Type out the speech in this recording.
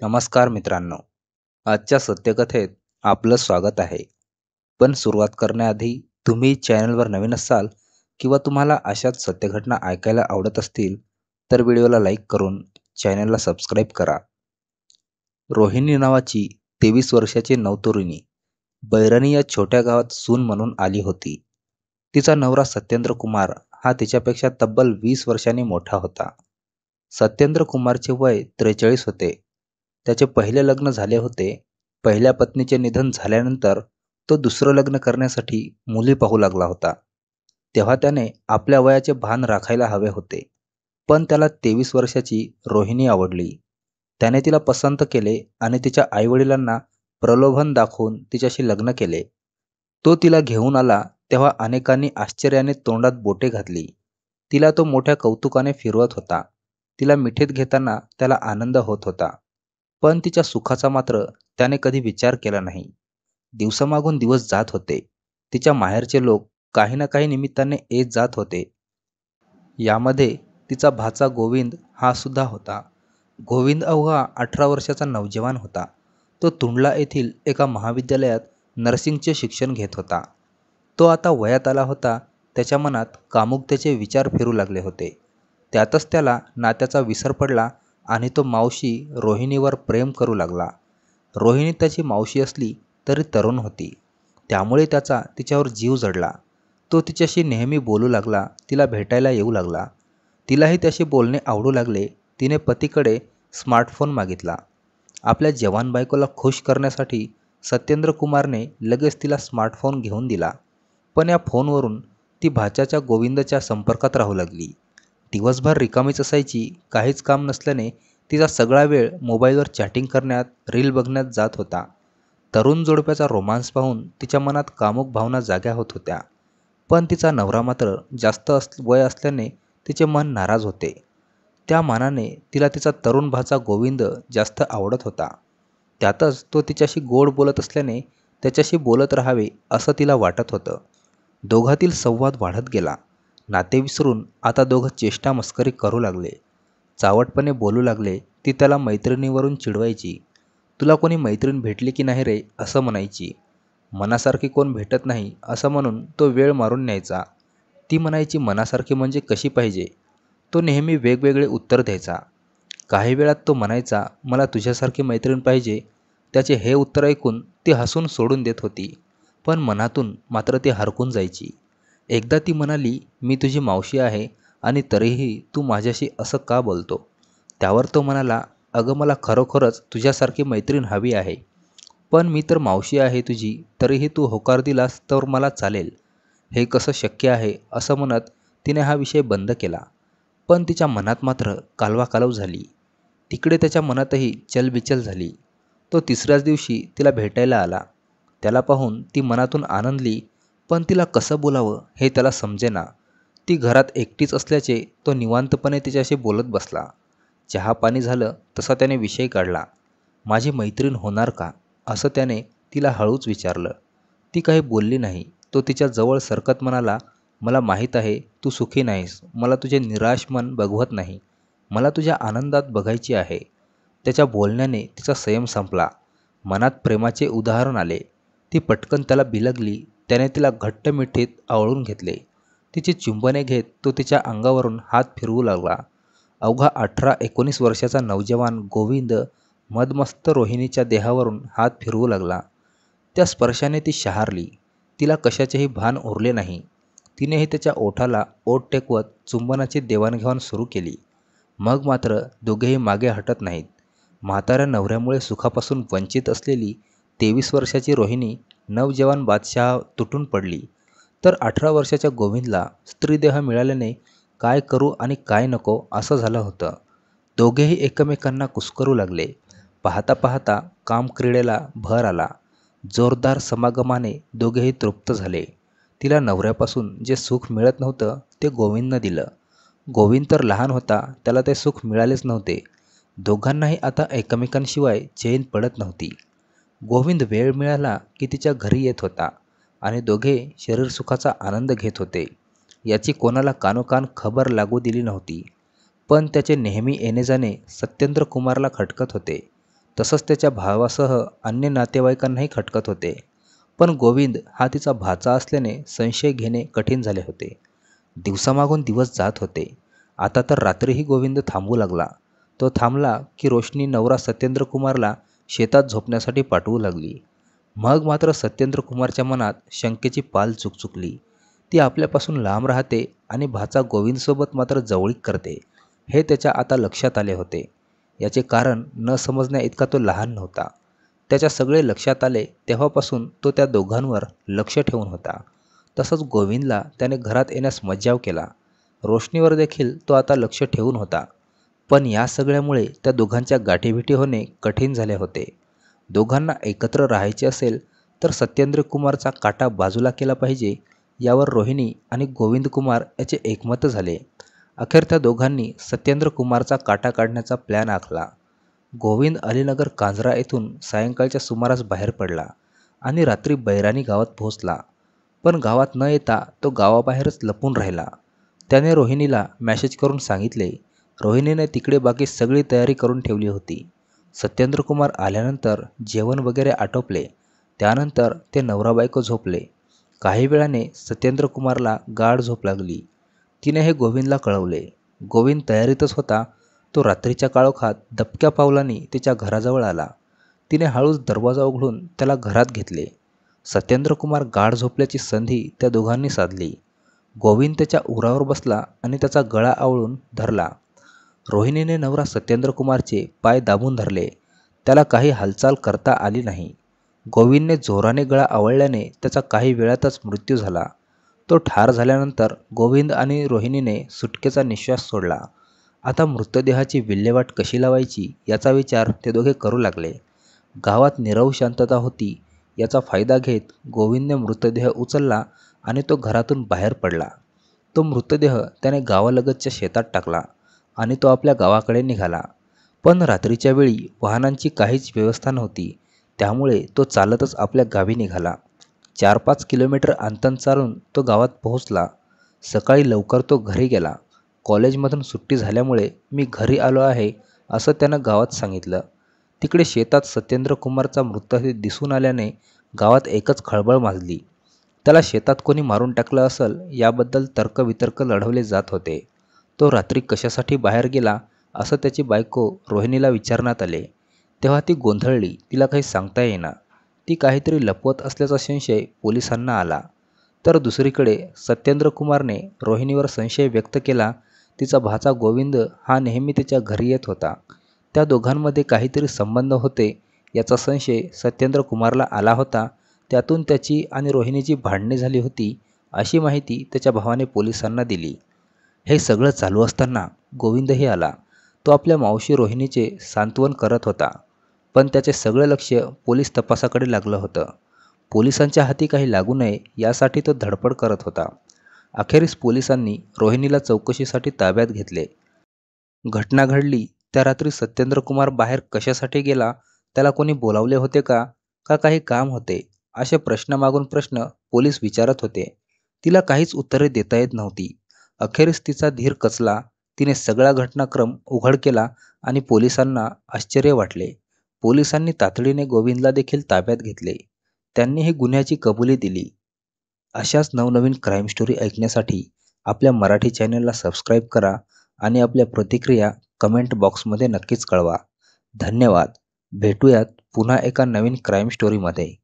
नमस्कार मित्रांनो. आजच्या सत्यकथेत आपलं स्वागत आहे. पण सुरुवात करण्याआधी तुम्ही चॅनलवर नवीन असाल किंवा तुम्हाला अशाच सत्यघटना ऐकायला आवडत असतील तर व्हिडिओला लाईक करून चॅनलला सबस्क्राईब करा. रोहिणी नावाची 23 वर्षाची नवतरुणी बैरानी या छोट्या गावात सून म्हणून आली होती. तिचा नवरा सत्येंद्र कुमार हा तिच्यापेक्षा तब्बल 20 वर्षांनी मोठा होता. सत्येंद्र कुमारचे वय 43 होते. त्याचे पहिले लग्न झाले होते. पहिल्या पत्नीचे निधन झाल्यानंतर तो दुसरं लग्न करण्यासाठी मुली पाहू लागला होता. तेव्हा त्याने आपल्या वयाचे भान राखायला हवे होते. पण त्याला 23 वर्षाची रोहिणी आवडली. त्याने तिला पसंत केले आणि तिच्या आईवडिलांना प्रलोभन दाखवून तिच्याशी लग्न केले. तो तिला घेऊन आला तेव्हा अनेकांनी आश्चर्याने तोंडात बोटे घातली. तिला तो मोठ्या कौतुकाने फिरवत होता. तिला मिठीत घेताना त्याला आनंद होत होता. पण तिच्या सुखाचा मात्र त्याने कधी विचार केला नाही. दिवसामागून दिवस जात होते. तिच्या माहेरचे लोक काही ना काही निमित्ताने येत जात होते. यामध्ये तिचा भाचा गोविंद हा सुद्धा होता. गोविंद अवघा 18 वर्षाचा नौजवान होता. तो तुंडला येथील एका महाविद्यालयात नर्सिंगचे शिक्षण घेत होता. तो आता वयात आला होता. त्याच्या मनात कामुकतेचे विचार फिरू लागले होते. त्यातच त्याला नात्याचा विसर पडला आणि तो मावशी रोहिणीवर प्रेम करू लागला. रोहिणी त्याची मावशी असली तरी तरुण होती. त्यामुळे त्याचा तिच्यावर जीव जडला. तो तिच्याशी नेहमी बोलू लागला. तिला भेटायला येऊ लागला. तिलाही त्याशी बोलणे आवडू लागले. तिने पतीकडे स्मार्टफोन मागितला. आपल्या जवान बायकोला खुश करण्यासाठी सत्येंद्र कुमारने लगेच तिला स्मार्टफोन घेऊन दिला. पण या फोनवरून ती भाच्याच्या गोविंदच्या संपर्कात राहू लागली. दिवसभर रिकामीच असायची. काहीच काम नसल्याने तिचा सगळा वेळ मोबाईलवर चॅटिंग करण्यात, रील बघण्यात जात होता. तरुण जोडप्याचा रोमांस पाहून तिच्या मनात कामुक भावना जाग्या होत होत्या. पण तिचा नवरा मात्र जास्त वय असल्याने तिचे मन नाराज होते. त्या मानाने तिला तिचा तरुण भाचा गोविंद जास्त आवडत होता. त्यातच तो तिच्याशी गोड बोलत असल्याने त्याच्याशी बोलत राहावे असं तिला वाटत होतं. दोघातील संवाद वाढत गेला. नाते विसरून आता दोघं चेष्टा मस्करी करू लागले. चावटपणे बोलू लागले. ती त्याला मैत्रिणीवरून चिडवायची. तुला कोणी मैत्रीण भेटली की नाही रे असं म्हणायची. मनासारखी कोण भेटत नाही असं म्हणून तो वेळ मारून न्यायचा. ती म्हणायची मनासारखी म्हणजे कशी पाहिजे. तो नेहमी वेगवेगळे उत्तर द्यायचा. काही वेळात तो म्हणायचा मला तुझ्यासारखी मैत्रीण पाहिजे. त्याचे हे उत्तर ऐकून ती हसून सोडून देत होती. पण मनातून मात्र ती हरकून जायची. एकदा ती म्हणाली मी तुझी मावशी आहे आणि तरीही तू माझ्याशी असं का बोलतो. त्यावर तो म्हणाला अगं मला खरोखरच तुझ्यासारखी मैत्रीण हवी आहे. पण मी तर मावशी आहे तुझी तरीही तू होकार दिलास तर मला चालेल. हे कसं शक्य आहे असं म्हणत तिने हा विषय बंद केला. पण तिच्या मनात मात्र कालवाकालव झाली. तिकडे त्याच्या मनातही चलबिचल झाली. तो तिसऱ्याच दिवशी तिला भेटायला आला. त्याला पाहून ती मनातून आनंदली. पण तिला कसं बोलावं हे त्याला समजेना. ती घरात एकटीच असल्याचे तो निवांतपणे तिच्याशी बोलत बसला. चहा पाणी झालं तसा त्याने विषय काढला. माझी मैत्रीण होणार का असं त्याने तिला हळूच विचारलं. ती काही बोलली नाही. तो तिच्या जवळ सरकत म्हणाला मला माहीत आहे तू सुखी नाहीस. मला तुझे निराश मन बघवत नाही. मला तुझ्या आनंदात बघायची आहे. त्याच्या बोलण्याने तिचा संयम संपला. मनात प्रेमाचे उदाहरण आले. ती पटकन त्याला बिलगली. त्याने तिला घट्ट मिठीत आवळून घेतले. तिची चुंबने घेत तो तिच्या अंगावरून हात फिरवू लागला. अवघा 18-19 वर्षाचा नौजवान गोविंद मदमस्त रोहिणीच्या देहावरून हात फिरवू लागला. त्या स्पर्शाने ती शहारली. तिला कशाचेही भान उरले नाही. तिनेही त्याच्या ओठाला ओठ टेकवत चुंबनाची देवाणघेवाण सुरू केली. मग मात्र दोघेही मागे हटत नाहीत. म्हाताऱ्या नवऱ्यामुळे सुखापासून वंचित असलेली 23 वर्षाची रोहिणी नवजवान बादशहा तुटून पडली. तर 18 वर्षाच्या गोविंदला स्त्रीदेह मिळाल्याने काय करू आणि काय नको असं झालं होतं. दोघेही एकमेकांना कुस्करू लागले. पाहता पाहता कामक्रीडेला भर आला. जोरदार समागमाने दोघेही तृप्त झाले. तिला नवऱ्यापासून जे सुख मिळत नव्हतं ते गोविंदनं दिलं. गोविंद तर लहान होता. त्याला ते सुख मिळालेच नव्हते. दोघांनाही आता एकमेकांशिवाय चैन पडत नव्हती. गोविंद वेळ मिळाला की तिच्या घरी येत होता आणि दोघे शरीरसुखाचा आनंद घेत होते. याची कोणाला कानोकान खबर लागू दिली नव्हती. पण त्याचे नेहमी येणे जाणे सत्येंद्र कुमारला खटकत होते. तसंच त्याच्या भावासह अन्य नातेवाईकांनाही खटकत होते. पण गोविंद हा तिचा भाचा असल्याने संशय घेणे कठीण झाले होते. दिवसामागून दिवस जात होते. आता तर रात्रीही गोविंद थांबू लागला. तो थांबला की रोशनी नवरा सत्येंद्र कुमारला शेतात झोपण्यासाठी पाठवू लागली. मग मात्र सत्येंद्र कुमारच्या मनात शंकेची पाल चुकचुकली. ती आपल्यापासून लांब राहते आणि भाचा गोविंदसोबत मात्र जवळीक करते, हे त्याच्या आता लक्षात आले होते. याचे कारण न समजण्या इतका तो लहान नव्हता. त्याच्या सगळे लक्षात आले तेव्हापासून तो त्या दोघांवर लक्ष ठेवून होता. तसंच गोविंदला त्याने घरात येण्यास मज्जाव केला. रोशनीवर देखील तो आता लक्ष ठेवून होता. पण या सगळ्यामुळे त्या दोघांच्या गाठीभेटी होणे कठीण झाले होते. दोघांना एकत्र राहायचे असेल तर सत्येंद्र कुमारचा काटा बाजूला केला पाहिजे, यावर रोहिणी आणि गोविंद कुमार याचे एकमत झाले. अखेर त्या दोघांनी सत्येंद्र कुमारचा काटा काढण्याचा प्लॅन आखला. गोविंद अलीनगर कांजरा येथून सायंकाळच्या सुमारास बाहेर पडला आणि रात्री बैराणी गावात पोहोचला. पण गावात न येता तो गावाबाहेरच लपून राहिला. त्याने रोहिणीला मेसेज करून सांगितले. रोहिणीने तिकडे बाकी सगळी तयारी करून ठेवली होती. सत्येंद्र कुमार आल्यानंतर जेवण वगैरे आटोपले. त्यानंतर ते नवरा बायको झोपले. काही वेळाने सत्येंद्र कुमारला गाढ झोप लागली. तिने हे गोविंदला कळवले. गोविंद तयारीतच होता. तो रात्रीच्या काळोखात दबक्या पावलांनी तिच्या घराजवळ आला. तिने हळूच दरवाजा उघडून त्याला घरात घेतले. सत्येंद्र कुमार गाढ झोपल्याची संधी त्या दोघांनी साधली. गोविंद त्याच्या उरावर बसला आणि त्याचा गळा आवळून धरला. रोहिणीने नवरा सत्येंद्र कुमारचे पाय दाबून धरले. त्याला काही हालचाल करता आली नाही. गोविंदने जोराने गळा आवळल्याने त्याचा काही वेळातच मृत्यू झाला. तो ठार झाल्यानंतर गोविंद आणि रोहिणीने सुटकेचा निश्वास सोडला. आता मृतदेहाची विल्हेवाट कशी लावायची याचा विचार ते दोघे करू लागले. गावात नीरव शांतता होती. याचा फायदा घेत गोविंदने मृतदेह उचलला आणि तो घरातून बाहेर पडला. तो मृतदेह त्याने गावालगतच्या शेतात टाकला आणि तो आपल्या गावाकडे निघाला. पण रात्रीच्या वेळी वाहनांची काहीच व्यवस्था नव्हती. त्यामुळे तो चालतच आपल्या गावी निघाला. 4-5 किलोमीटर अंतर चालून तो गावात पोहोचला. सकाळी लवकर तो घरी गेला. कॉलेजमधून सुट्टी झाल्यामुळे मी घरी आलो आहे असं त्यानं गावात सांगितलं. तिकडे शेतात सत्येंद्र कुमारचा मृतदेह दिसून आल्याने गावात एकच खळबळ माजली. त्याला शेतात कोणी मारून टाकलं असेल याबद्दल तर्कवितर्क लढवले जात होते. तो रात्री कशासाठी बाहेर गेला असं त्याची बायको रोहिणीला विचारण्यात आले. तेव्हा ती गोंधळली. तिला काही सांगता येईना. ती काहीतरी लपवत असल्याचा संशय पोलिसांना आला. तर दुसरीकडे सत्येंद्र कुमारने रोहिणीवर संशय व्यक्त केला. तिचा भाचा गोविंद हा नेहमी तिच्या घरी येत होता. त्या दोघांमध्ये काहीतरी संबंध होते याचा संशय सत्येंद्र कुमारला आला होता. त्यातून त्याची आणि रोहिणीची भांडणे झाली होती अशी माहिती त्याच्या भावाने पोलिसांना दिली. हे सगळं चालू असताना गोविंदही आला. तो आपल्या मावशी रोहिणीचे सांत्वन करत होता. पण त्याचे सगळे लक्ष पोलीस तपासाकडे लागलं होतं. पोलिसांच्या हाती काही लागू नये यासाठी तो धडपड करत होता. अखेरीस पोलिसांनी रोहिणीला चौकशीसाठी ताब्यात घेतले. घटना घडली त्या रात्री सत्येंद्र कुमार बाहेर कशासाठी गेला, त्याला कोणी बोलावले होते का काही काम होते, असे प्रश्नामागून प्रश्न पोलीस विचारत होते. तिला काहीच उत्तरे देता येत नव्हती. अखेरीस तिचा धीर कचला. तिने सगळा घटनाक्रम उघड केला आणि पोलिसांना आश्चर्य वाटले. पोलिसांनी तातडीने गोविंदला देखील ताब्यात घेतले. त्यांनीही गुन्ह्याची कबुली दिली. अशाच नवनवीन क्राईम स्टोरी ऐकण्यासाठी आपल्या मराठी चॅनलला सबस्क्राईब करा आणि आपल्या प्रतिक्रिया कमेंट बॉक्समध्ये नक्कीच कळवा. धन्यवाद. भेटूयात पुन्हा एका नवीन क्राईम स्टोरीमध्ये.